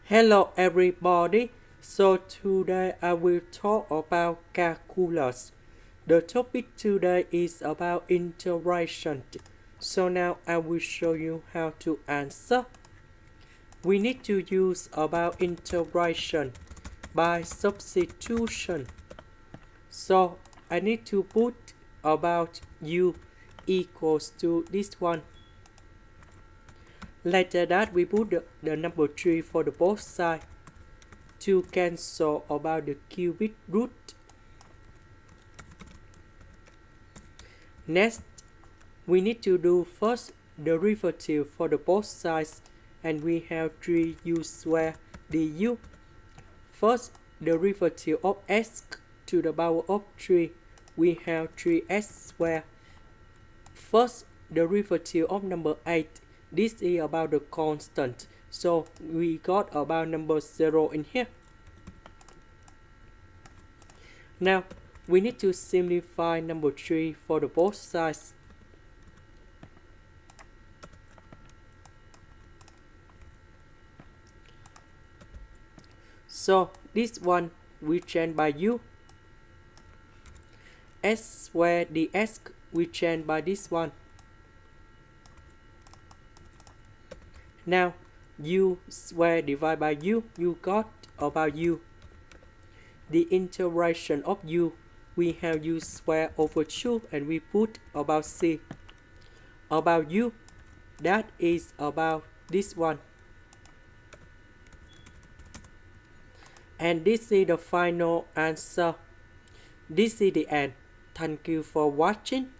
Hello everybody. So today I will talk about calculus. The topic today is about integration. So now I will show you how to answer. We need to use about integration by substitution. So I need to put about u equals to this one. Later that we put the number 3 for the both sides to cancel about the cubic root. Next, we need to do first derivative for the both sides, and we have 3u squared du. First derivative of s to the power of 3, we have 3s squared. First derivative of number 8, this is about the constant, so we got about number 0 in here. Now we need to simplify number 3 for the both sides. So this one we change by u. S squared ds we change by this one. Now u squared divided by u, you got about u. The integration of u, we have u squared over 2 and we put about c. About u, that is about this one. And this is the final answer. This is the end. Thank you for watching.